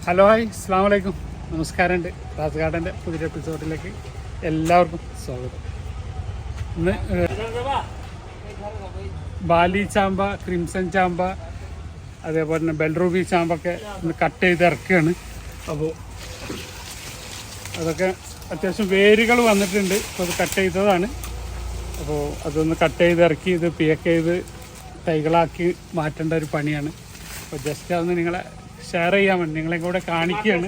Hello hi അസ്സാം വലൈക്കും നമസ്കാരമുണ്ട്. റാസ് ഗാർഡൻ്റെ പുതിയ എപ്പിസോഡിലേക്ക് എല്ലാവർക്കും സ്വാഗതം. ഇന്ന് ബാലി ചാമ്പ, ക്രിംസൺ ചാമ്പ, അതേപോലെ തന്നെ ബെൽറൂബി ചാമ്പൊക്കെ ഇന്ന് കട്ട് ചെയ്ത് ഇറക്കുകയാണ്. അപ്പോൾ അതൊക്കെ അത്യാവശ്യം വേരുകൾ വന്നിട്ടുണ്ട്. അപ്പോൾ അത് കട്ട് ചെയ്തതാണ്. അപ്പോൾ അതൊന്ന് കട്ട് ചെയ്ത് ഇറക്കി ഇത് പിയക്ക് ചെയ്ത് തൈകളാക്കി മാറ്റേണ്ട ഒരു പണിയാണ്. അപ്പോൾ ജസ്റ്റ് അതൊന്ന് നിങ്ങളെ ഷെയർ ചെയ്യാൻ വേണ്ടി നിങ്ങളെ കൂടെ കാണിക്കുകയാണ്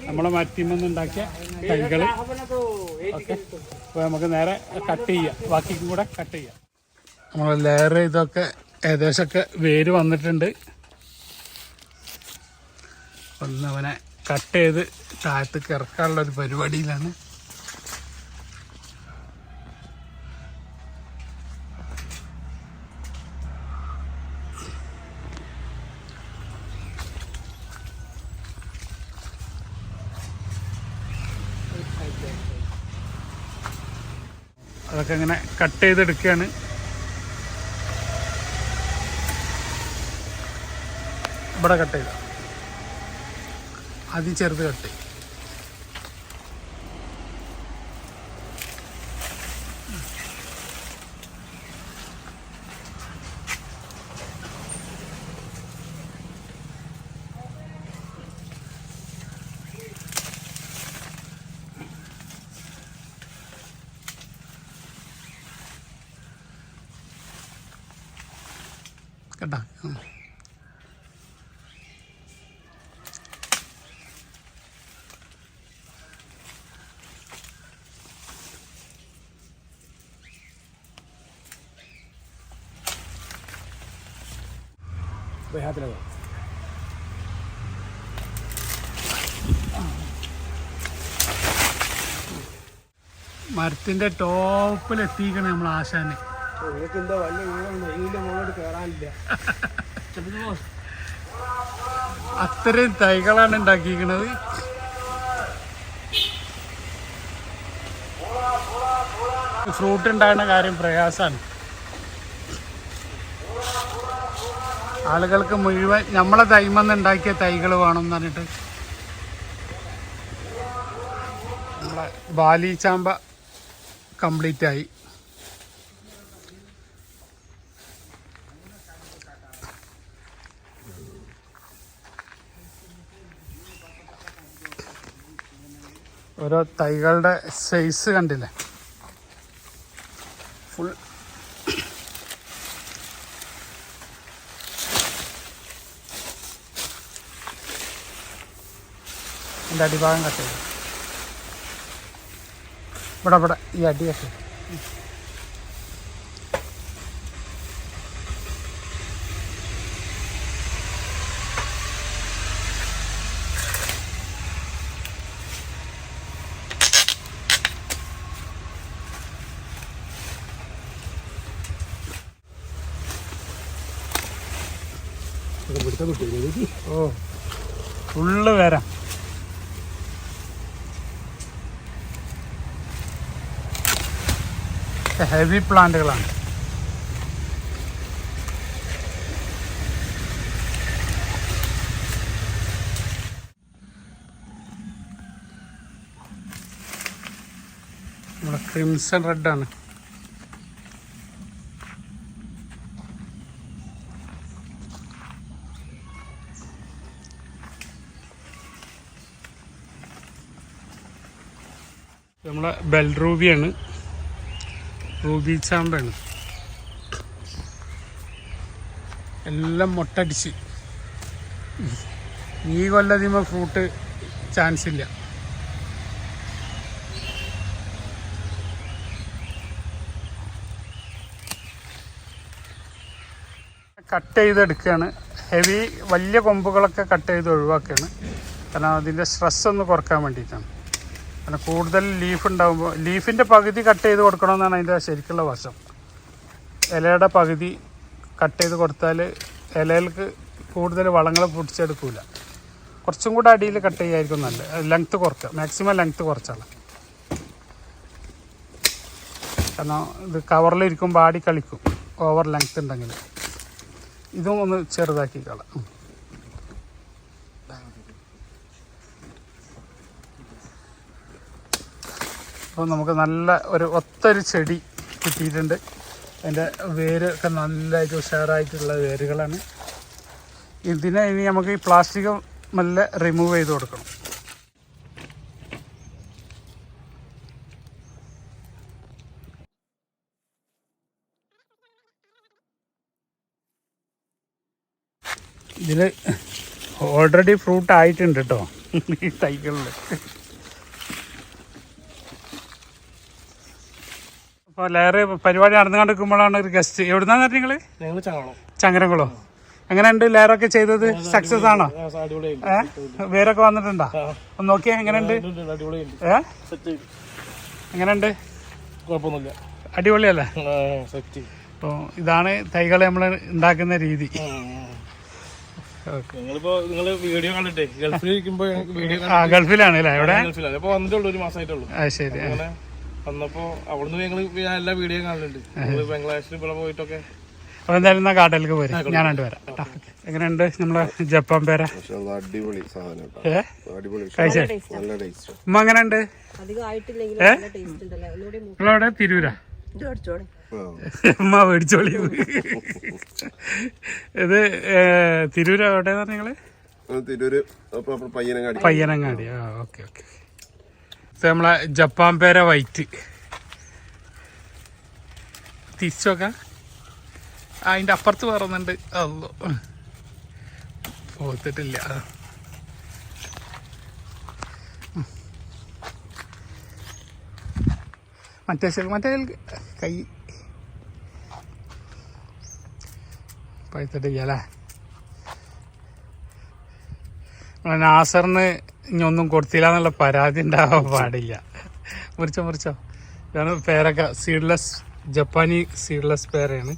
നമ്മളെ മരത്തിമെന്ന് ഉണ്ടാക്കിയ തൈകൾ. ഓക്കെ, അപ്പോൾ നമുക്ക് നേരെ കട്ട് ചെയ്യാം, ബാക്കിക്കും കൂടെ കട്ട് ചെയ്യാം. നമ്മൾ ലെയർ ഇതൊക്കെ ഏകദേശമൊക്കെ വേര് വന്നിട്ടുണ്ട്. ഒന്ന് അവനെ കട്ട് ചെയ്ത് താഴത്തേക്ക് ഇറക്കാനുള്ളൊരു പരിപാടിയിലാണ്. അതൊക്കെ ഇങ്ങനെ കട്ട് ചെയ്തെടുക്കുകയാണ്. ഇവിടെ കട്ട് ചെയ്ത ആദ്യം ചെറുത് കട്ട് ചെയ്യും. കേട്ടോ, മരത്തിന്റെ ടോപ്പിലെത്തിക്കണേ നമ്മൾ ആശാന്. അത്രയും തൈകളാണ് ഉണ്ടാക്കിയിരിക്കുന്നത്. ഫ്രൂട്ട് ഉണ്ടാകുന്ന കാര്യം പ്രയാസമാണ്. ആളുകൾക്ക് മുഴുവൻ നമ്മളെ തൈമെന്ന് ഉണ്ടാക്കിയ തൈകൾ വേണമെന്ന് പറഞ്ഞിട്ട് നമ്മളെ ബാലി ചാമ്പ കംപ്ലീറ്റ് ആയി. ഓരോ തൈകളുടെ സൈസ് കണ്ടില്ലേ, ഫുൾ എൻ്റെ അടിഭാഗം കട്ട് ചെയ്തു. ഇവിടെ ഈ അടി കട്ട് ചെയ്തു. ഓ, ഫുള്ള് വരാം. ഹെവി പ്ലാന്റുകളാണ്. നമ്മുടെ ക്രിംസൺ റെഡാണ്. നമ്മളെ ബെൽറൂബിയാണ്, റൂബി ചാമ്പയാണ്. എല്ലാം മൊട്ടടിച്ച് ഈ കൊല്ലതിമ ഫ്രൂട്ട് ചാൻസ് ഇല്ല. കട്ട് ചെയ്തെടുക്കുകയാണ്. ഹെവി വലിയ കൊമ്പുകളൊക്കെ കട്ട് ചെയ്ത് ഒഴിവാക്കുകയാണ്. കാരണം അതിൻ്റെ സ്ട്രെസ് ഒന്ന് കുറക്കാൻ വേണ്ടിയിട്ടാണ്. കാരണം കൂടുതൽ ലീഫ് ഉണ്ടാകുമ്പോൾ ലീഫിൻ്റെ പകുതി കട്ട് ചെയ്ത് കൊടുക്കണമെന്നാണ് അതിൻ്റെ ശരിക്കുള്ള വശം. ഇലയുടെ പകുതി കട്ട് ചെയ്ത് കൊടുത്താൽ ഇലയിലേക്ക് കൂടുതൽ വളങ്ങൾ പൊടിച്ചെടുക്കില്ല. കുറച്ചും കൂടെ അടിയിൽ കട്ട് ചെയ്യായിരിക്കും നല്ലത്. ലെങ്ത്ത് കുറയ്ക്കുക, മാക്സിമം ലെങ്ത്ത് കുറച്ചാണ്. കാരണം ഇത് കവറിലിരിക്കുമ്പോൾ ആടി കളിക്കും ഓവർ ലെങ്ത്ത് ഉണ്ടെങ്കിൽ. ഇതും ഒന്ന് ചെറുതാക്കി കളയാം. അപ്പോൾ നമുക്ക് നല്ല ഒത്തൊരു ചെടി കിട്ടിയിട്ടുണ്ട്. അതിൻ്റെ വേരൊക്കെ നല്ലതായിട്ട് ഉഷാറായിട്ടുള്ള വേരുകളാണ്. ഇതിനെ ഇനി നമുക്ക് ഈ പ്ലാസ്റ്റിക് മെല്ലെ റിമൂവ് ചെയ്ത് കൊടുക്കണം. ഇതിൽ ഓൾറെഡി ഫ്രൂട്ട് ആയിട്ടുണ്ട് കേട്ടോ ഈ തൈകളിൽ. അപ്പോൾ ലെയർ പരിപാടി നടന്നുകൊണ്ടിരിക്കുമ്പോഴാണ് ഒരു ഗസ്റ്റ്. എവിടുന്നാന്ന് നിങ്ങൾ? ചങ്ങരംകുളോ. എങ്ങനെയുണ്ട് ലെയറൊക്കെ ചെയ്തത്? സക്സസ് ആണോ? വേരൊക്കെ വന്നിട്ടുണ്ടോ? ഒന്ന് നോക്കിയേ എങ്ങനെയുണ്ട്? എങ്ങനെയുണ്ട്? കുഴപ്പമൊന്നുമില്ല, അടിപൊളിയല്ലേ? അപ്പോൾ ഇതാണ് തൈകൾ നമ്മൾ ഉണ്ടാക്കുന്ന രീതി. ഗൾഫിലാണ് അല്ലേ? എവിടെ? ഒരു മാസമായിട്ടുള്ളൂ. ശരി. വന്നപ്പോ അവിടുന്ന് ഞങ്ങള് എല്ലാ വീഡിയോ കാണലുണ്ട്. ബംഗ്ലാദേശിൽ ഇവിടെ പോയിട്ടൊക്കെ. അപ്പൊ എന്തായാലും എന്നാ കാട്ടിലേക്ക് പോരും, ഞാൻ രണ്ടുപേരാ. എങ്ങനെയുണ്ട് നമ്മളെ ജപ്പാൻ പേര? അടിപൊളി സാധനം. കഴിച്ചേ? ഉമ്മ എങ്ങനെയുണ്ട്? നിങ്ങളെവിടെ? തിരൂരാ? ഉമ്മ മേടിച്ചോളി. ഇത് തിരൂര് എവിടെയാ നിങ്ങള്? തിരൂര് പയ്യനങ്ങാടി. Okay okay. നമ്മളെ ജപ്പാൻ പേര വൈറ്റ്. തിരിച്ചു നോക്കാം. അതിൻ്റെ അപ്പുറത്ത് പറയുന്നുണ്ട്. അതോ പോത്തിട്ടില്ല. മറ്റേ കൈ പഴുത്തിട്ടില്ല അല്ലേ? നാസറിന് ഇനി ഒന്നും കൊടുത്തില്ല എന്നുള്ള പരാതി ഉണ്ടാവാൻ പാടില്ല. മുറിച്ചോ. ഇതാണ് പേരൊക്കെ. സീഡ്ലെസ്, ജപ്പാനി സീഡ്ലെസ് പേരയാണ്.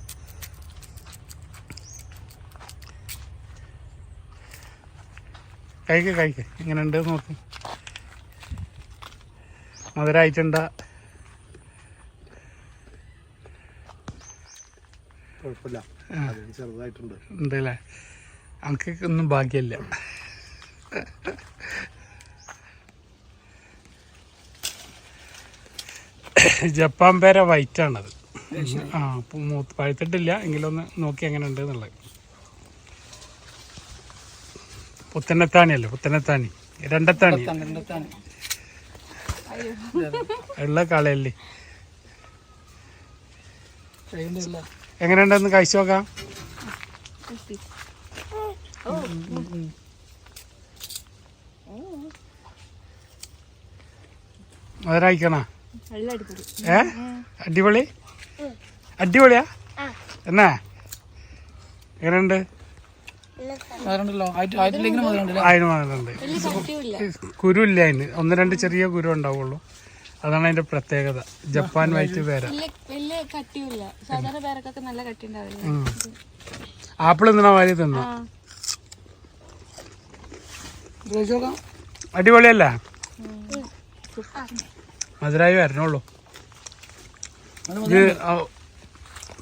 കഴിക്ക് എങ്ങനെയുണ്ട് നോക്ക്. മധുരമായിട്ടുണ്ടാ? കുഴപ്പമില്ല, ചെറുതായിട്ടുണ്ട്. ഉണ്ടല്ലേ? നമുക്ക് ഒന്നും ഭാഗ്യമില്ല. ജപ്പാൻ പേര വൈറ്റാണത്. പഴുത്തിട്ടില്ല എങ്കിലൊന്ന് നോക്കി എങ്ങനെ ഉണ്ട് എന്നുള്ളത്. പുത്തനത്താണിയല്ലോ, പുത്തനത്താണി, രണ്ടത്താണി ഉള്ള കളയല്ലേ. എങ്ങനെയുണ്ടെന്ന് കഴിച്ചു നോക്കാം. അതൊരായിക്കണ? അടിപൊളി. അടിപൊളിയാ എന്നാ? എങ്ങനെയുണ്ട്? അതിന് മാത്രമുണ്ട്. കുരുല്ല അതിന്. 1-2 ചെറിയ കുരു ഉണ്ടാവുള്ളൂ. അതാണ് അതിന്റെ പ്രത്യേകത. ജപ്പാൻ വൈറ്റ് പേര. ആപ്പിൾ തിന്നണ മാതിരി തിന്നു. അടിപൊളിയല്ല? മധുരമായി വരണുള്ളൂ.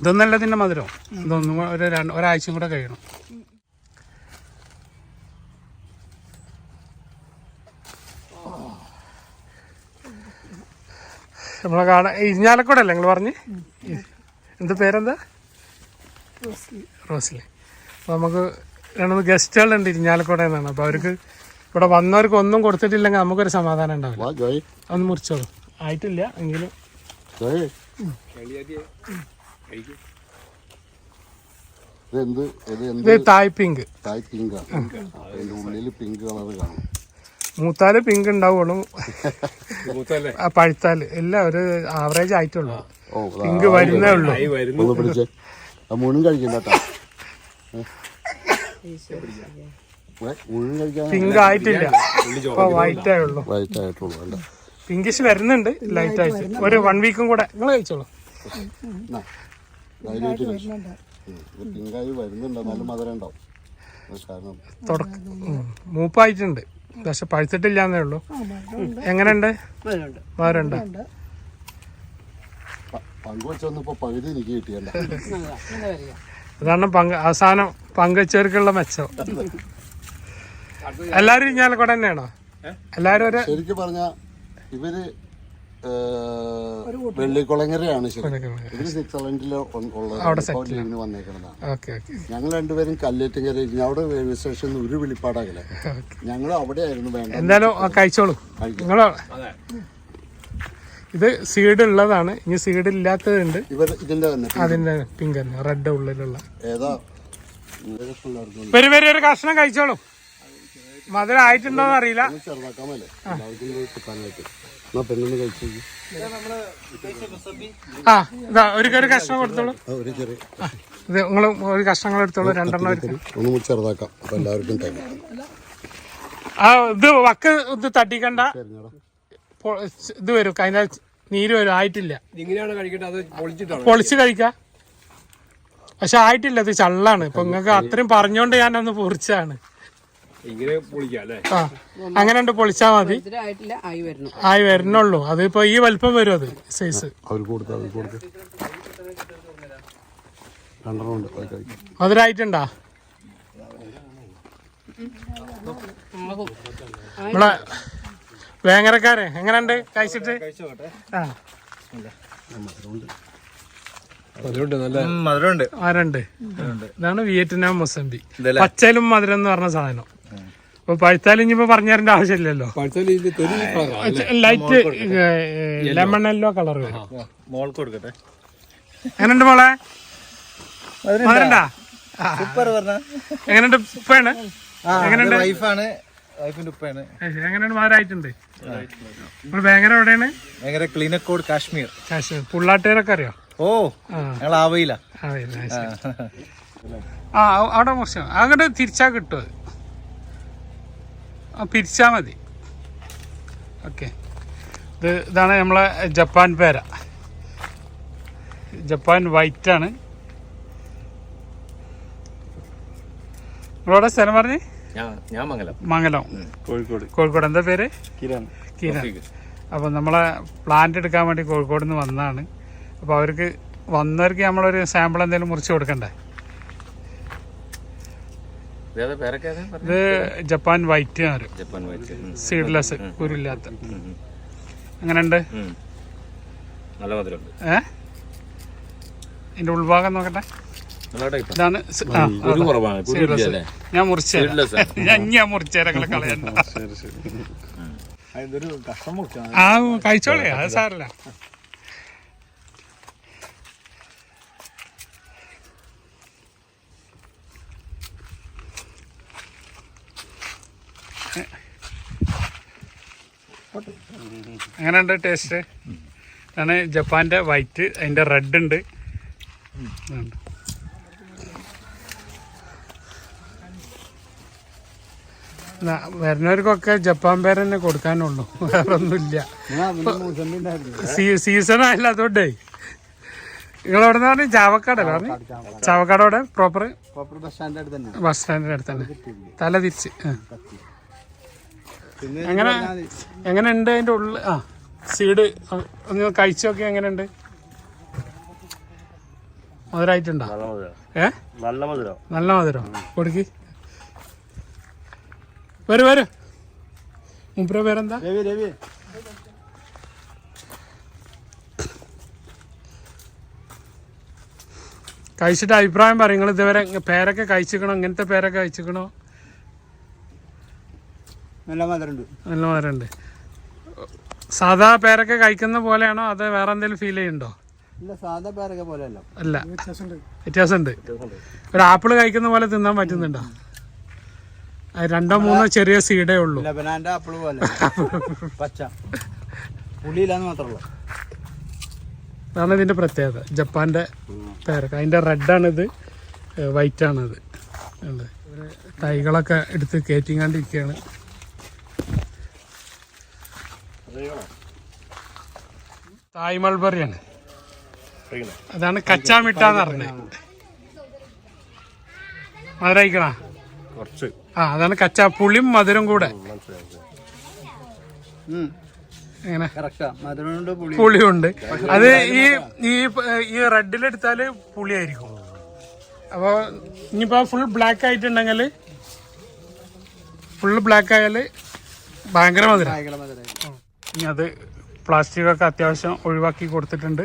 ഇതൊന്നല്ല ഇതിന്റെ മധുരം. ഇതൊന്നും ഒരാഴ്ചയും കൂടെ കഴിയണം. നമ്മളെ കാണാൻ ഇരിഞ്ഞാലക്കുട അല്ലേ നിങ്ങൾ പറഞ്ഞ്? എന്താ പേരെന്താ? റോസ്ലി. അപ്പോൾ നമുക്ക് 2 ഗസ്റ്റുകളുണ്ട് ഇരിഞ്ഞാലക്കുട എന്നാണ്. അപ്പോൾ അവർക്ക് ഇവിടെ വന്നവർക്ക് ഒന്നും കൊടുത്തിട്ടില്ലെങ്കിൽ നമുക്കൊരു സമാധാനം ഉണ്ടാവില്ല. ഒന്ന് മുറിച്ചോളൂ. ആയിട്ടില്ല എങ്കിലും. ഇത് തായ് പിങ്ക്. മൂത്താല് പിങ്ക് ഉണ്ടാവുള്ളൂ, പഴുത്താല് എല്ലാം ഒരു ആവറേജ് ആയിട്ടുള്ളൂ. പിങ്ക് വരുന്നേ ഉള്ളൂ. പിങ്ക് ആയിട്ടില്ല, ഇപ്പൊ വൈറ്റ് ആയുള്ളൂ. പിങ്കിഷ് വരുന്നുണ്ട് ലൈറ്റ് ആയിട്ട്. ഒരു 1 വീക്കും കൂടെ നിങ്ങൾ കഴിച്ചോളൂ. മൂപ്പായിട്ടുണ്ട്, പക്ഷെ പഴുത്തിട്ടില്ലാന്നേ ഉള്ളൂ. എങ്ങനെയുണ്ട്? മധുരമുണ്ട്. അതാണ് അവസാനം പങ്കുവച്ചവർക്കുള്ള മെച്ചം. എല്ലാരും ഇരിഞ്ഞാലക്കുട തന്നെയാണോ? എല്ലാരും ഒരു ശരിക്കും പറഞ്ഞ ഇവര് വെള്ളിക്കുളങ്ങരയാണ് ശരി. ഇത് സ്വിറ്റ്സർലൻഡിൽ ഉള്ളത് വന്നേക്കുന്നതാണ്. ഞങ്ങൾ രണ്ടുപേരും കല്ലേറ്റുകര അവിടെ റെയിൽവേ സ്റ്റേഷനിൽ ഒരു വിളിപ്പാടകല. ഞങ്ങൾ അവിടെ ആയിരുന്നു വേണ്ട. എന്തായാലും കഴിച്ചോളൂ നിങ്ങൾ. ഇത് സീഡ് ഉള്ളതാണ്, ഇനി സീഡ് ഇല്ലാത്തതുണ്ട്. അതിന്റെ പിങ്ക് റെഡ് ഉള്ളിലുള്ള ഏതാ വരും ഒരു കഷ്ണം കഴിച്ചോളൂ. മധുരം ആയിട്ടുണ്ടോന്ന് അറിയില്ല. ചെറുതാക്കാമല്ലേ പെണ്ണൊന്ന് കഴിച്ചു. ആ ഇതാ ഒരു കഷ്ണം കൊടുത്തോളൂ. ഇത് നിങ്ങൾ ഒരു കഷ്ണങ്ങൾ എടുത്തോളൂ, 2 എണ്ണം ഒന്ന് ചെറുതാക്കാം. അപ്പൊ എല്ലാവർക്കും ആ ഇത് വക്ക് ഇത് തട്ടിക്കണ്ട, ഇത് വരും അതിന്റെ നീര് വരും. ആയിട്ടില്ല, പൊളിച്ച് കഴിക്കാം. പക്ഷെ ആയിട്ടില്ല, ഇത് ചള്ളാണ്. ഇപ്പൊ നിങ്ങൾക്ക് അത്രയും പറഞ്ഞോണ്ട് ഞാനൊന്ന് പൊറിച്ചാണ്. ആ അങ്ങനെ ഉണ്ട്, പൊളിച്ചാ മതി. ആയി വരണുള്ളൂ. അതിപ്പോ ഈ വലിപ്പം വരും. അത് സൈസ് മധുരായിട്ടുണ്ടാ? നമ്മളെ വേങ്ങരക്കാരെ എങ്ങനെയുണ്ട് കഴിച്ചിട്ട്? ആ മധുരണ്ട്. ഇതാണ് വിയറ്റ്നാം മൊസംബി. പച്ചയിലും മധുരം എന്ന് പറഞ്ഞ സാധനം. അപ്പൊ പഴുത്താലും ഇനിയിപ്പോ പറഞ്ഞു തരേണ്ട ആവശ്യമില്ലല്ലോ. ലൈറ്റ് ലെമൺ യെല്ലോ കളർ വരും. എങ്ങനെയുണ്ട് മോളെ? മധുരണ്ടാ? എങ്ങനെയുണ്ട്? ഉപ്പയാണ്? എങ്ങനെയുണ്ട്? എങ്ങനെയാണ്? മധുരമായിട്ടുണ്ട്. ഭയങ്കര എവിടെയാണ്? ക്ലീനക്കോട് കാശ്മീർ. പുള്ളാട്ടേരൊക്കെ അറിയോ? ആവയില്ല. ആ അവിടെ മോശം. അങ്ങോട്ട് തിരിച്ചാ കിട്ടും. പിരിച്ചാ മതി. ഓക്കെ. ഇതാണ് നമ്മളെ ജപ്പാൻ പേര. ജപ്പാൻ വൈറ്റ് ആണ്. നിങ്ങളോടെ സ്ഥലം പറഞ്ഞ്? മംഗലം, കോഴിക്കോട്. എന്താ പേര്? കിരൺ. അപ്പൊ നമ്മളെ പ്ലാന്റ് എടുക്കാൻ വേണ്ടി കോഴിക്കോട് നിന്ന് വന്നതാണ്. അപ്പോൾ അവർക്ക് വന്നവർക്ക് നമ്മളൊരു സാമ്പിൾ എന്തെങ്കിലും മുറിച്ച് കൊടുക്കണ്ടേ? ഇത് ജപ്പാൻ വൈറ്റ് വരും. സീഡ്ലെസ്, കുരുല്ലാത്ത. അങ്ങനെയുണ്ട്. ഇതിന്റെ ഉൾഭാഗം നോക്കട്ടെ. ഇതാണ്. ഞാൻ മുറിച്ചേരങ്ങളെ കളയണ്ട. ആ കഴിച്ചോളേ, അത് സാരല്ല. അങ്ങനെയുണ്ട് ടേസ്റ്റ്. ആണ് ജപ്പാന്റെ വൈറ്റ്. അതിന്റെ റെഡ് ഉണ്ട്. വരുന്നവർക്കൊക്കെ ജപ്പാൻ പേര് തന്നെ കൊടുക്കാനുള്ളൂ, വേറെ ഒന്നുമില്ല. സീസൺ ആയില്ല, അതുകൊണ്ടേ. നിങ്ങളെവിടെ നിന്ന് പറഞ്ഞു? ചാവക്കാടല്ലേ പറഞ്ഞു? ചാവക്കാടോടെ പ്രോപ്പർ ബസ് സ്റ്റാൻഡിന്റെ അടുത്ത് തന്നെ. തല തിരിച്ച്. എങ്ങനെ ഉണ്ട് അതിന്റെ ഉള്ളിൽ? ആ സീഡ് ഒന്ന് കഴിച്ചു നോക്കി. എങ്ങനെയുണ്ട്? മധുരമായിട്ടുണ്ടോ? നല്ല മധുരം. കൊടുക്കി. വരൂ. മുമ്പ്ര പേരെന്താ? കഴിച്ചിട്ട് അഭിപ്രായം പറയും. നിങ്ങൾ ഇതുവരെ പേരൊക്കെ കഴിച്ചിക്കണോ? ഇങ്ങനത്തെ പേരൊക്കെ കഴിച്ചിക്കണോ? നല്ല മധുരമുണ്ട്. സാധാ പേരൊക്കെ കഴിക്കുന്ന പോലെയാണോ അതോ വേറെ എന്തെങ്കിലും ഫീൽ ചെയ്യുന്നുണ്ടോ? അല്ല, വ്യത്യാസമുണ്ട്. ഒരു ആപ്പിള് കഴിക്കുന്ന പോലെ തിന്നാൻ പറ്റുന്നുണ്ടോ? 2 or 3 ചെറിയ സീഡേ ഉള്ളൂ. അതാണ് ഇതിന്റെ പ്രത്യേകത. ജപ്പാന്റെ പേരക്ക. അതിന്റെ റെഡാണിത്, വൈറ്റ് ആണിത്. തൈകളൊക്കെ എടുത്ത് കയറ്റിങ്ങാണ്ടിരിക്കുകയാണ്. തായ് മൾബറിയാണ്. അതാണ് കച്ചാമിട്ടാന്ന് പറഞ്ഞത്. മധുരയിക്കണ കുറച്ച്. അതാണ് കച്ചാ. പുളിയും മധുരം കൂടെ. എങ്ങനെ? പുളിയുണ്ട്. അത് ഈ റെഡിലെടുത്താല് പുളിയായിരിക്കും. അപ്പോൾ ഇനിയിപ്പോൾ ഫുൾ ബ്ലാക്ക് ആയിട്ടുണ്ടെങ്കിൽ, ഫുള്ള് ബ്ലാക്ക് ആയാൽ ഭയങ്കര മധുരം. ഇനി അത് പ്ലാസ്റ്റിക്കൊക്കെ അത്യാവശ്യം ഒഴിവാക്കി കൊടുത്തിട്ടുണ്ട്.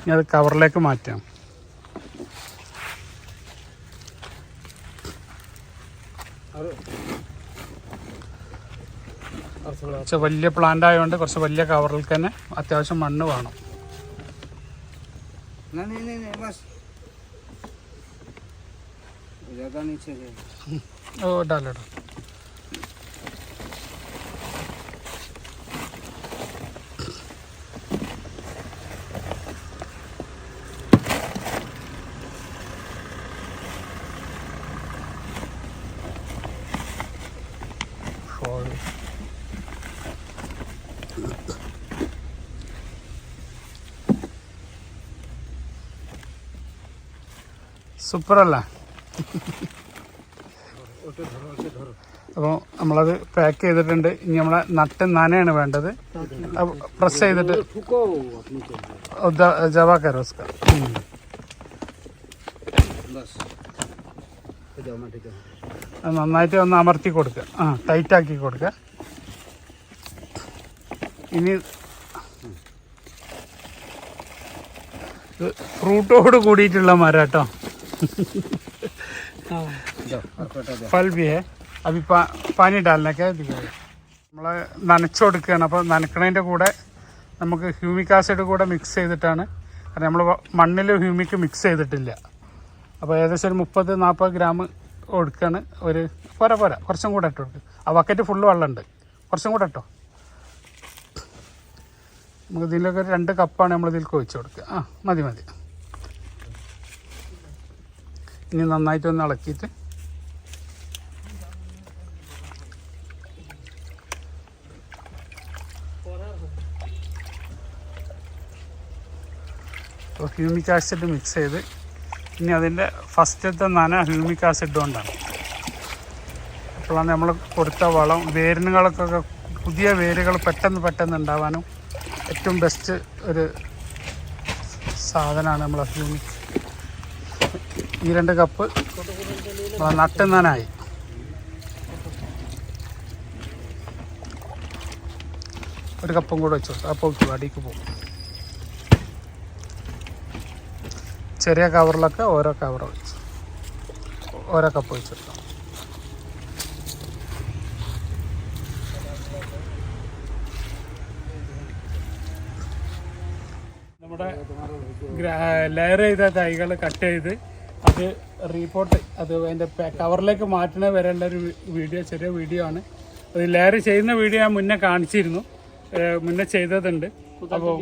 ഇനി അത് കവറിലേക്ക് മാറ്റാം. കുറച്ച് വലിയ പ്ലാന്റ് ആയതുകൊണ്ട് കുറച്ച് വലിയ കവറിൽ തന്നെ അത്യാവശ്യം മണ്ണ് വേണം. ഓ ഡാലോ സൂപ്പറല്ല. അപ്പോൾ നമ്മളത് പാക്ക് ചെയ്തിട്ടുണ്ട്. ഇനി നമ്മളെ നട്ട് നനയാണ് വേണ്ടത്. പ്രസ് ചെയ്തിട്ട് ജവാ കരോ ഉസ്കാ. നന്നായിട്ട് ഒന്ന് അമർത്തി കൊടുക്കുക. ടൈറ്റാക്കി കൊടുക്കുക. ഇനി ഫ്രൂട്ടോട് കൂടിയിട്ടുള്ള മരം കേട്ടോ. ഫൽ ബി ഹേ. അഭി പാനി ഡാലിനൊക്കെ നമ്മൾ നനച്ചു കൊടുക്കുകയാണ്. അപ്പോൾ നനക്കണതിൻ്റെ കൂടെ നമുക്ക് ഹ്യൂമിക് ആസിഡ് കൂടെ മിക്സ് ചെയ്തിട്ടാണ്. കാരണം നമ്മൾ മണ്ണിൽ ഹ്യൂമിക് മിക്സ് ചെയ്തിട്ടില്ല. അപ്പോൾ ഏകദേശം ഒരു 30-40 ഗ്രാം കൊടുക്കുകയാണ്. ഒരു പോരാ കുറച്ചും കൂടെ ഇട്ട് കൊടുക്കുക. ആ ബക്കറ്റ് ഫുള്ള് വെള്ളമുണ്ട്, കുറച്ചും കൂടെ ഇട്ടോ. നമുക്ക് ഇതിലൊക്കെ 2 കപ്പാണ് നമ്മൾ ഇതിലേക്ക് ഒഴിച്ച് കൊടുക്കുക. മതി. ഇനി നന്നായിട്ടൊന്ന് ഇളക്കിയിട്ട് ഹ്യൂമിക് ആസിഡ് മിക്സ് ചെയ്ത് ഇനി അതിൻ്റെ ഫസ്റ്റത്തെ നന ഹ്യൂമിക് ആസിഡ് കൊണ്ടാണ്. അപ്പോഴാണ് നമ്മൾ കൊടുത്ത വളം വേരുകളൊക്കെ പുതിയ വേരുകൾ പെട്ടെന്ന് ഉണ്ടാവാനും ഏറ്റവും ബെസ്റ്റ് ഒരു സാധനമാണ് നമ്മൾ ഹ്യൂമിക്. ഈ 2 കപ്പ് നട്ടുന്നാനായി. ഒരു കപ്പും കൂടെ വെച്ചു കൊടുത്തു. അപ്പോൾ അടിക്ക് പോകും. ചെറിയ കവറിലൊക്കെ ഓരോ കവർ വെച്ചു, ഓരോ കപ്പ് വെച്ചെടുക്കാം. നമ്മുടെ ലെയർ ചെയ്ത തൈകൾ കട്ട് ചെയ്ത് അത് റീപോർട്ട് അത് അതിൻ്റെ കവറിലേക്ക് മാറ്റുന്ന വരേണ്ട ഒരു ചെറിയ വീഡിയോ ആണ്. അത് ലെയർ ചെയ്യുന്ന വീഡിയോ ഞാൻ മുന്നേ കാണിച്ചിരുന്നു, മുന്നേ ചെയ്തതുണ്ട്. അപ്പോൾ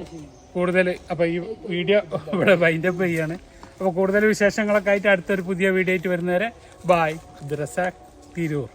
അപ്പോൾ ഈ വീഡിയോ ഇവിടെ വൈൻഡപ്പ് ചെയ്യാണ്. അപ്പോൾ കൂടുതൽ വിശേഷങ്ങളൊക്കെ ആയിട്ട് അടുത്തൊരു പുതിയ വീഡിയോ ആയിട്ട് വരുന്നവരെ ബായ്. ഇത് റസാഖ് തിരൂർ.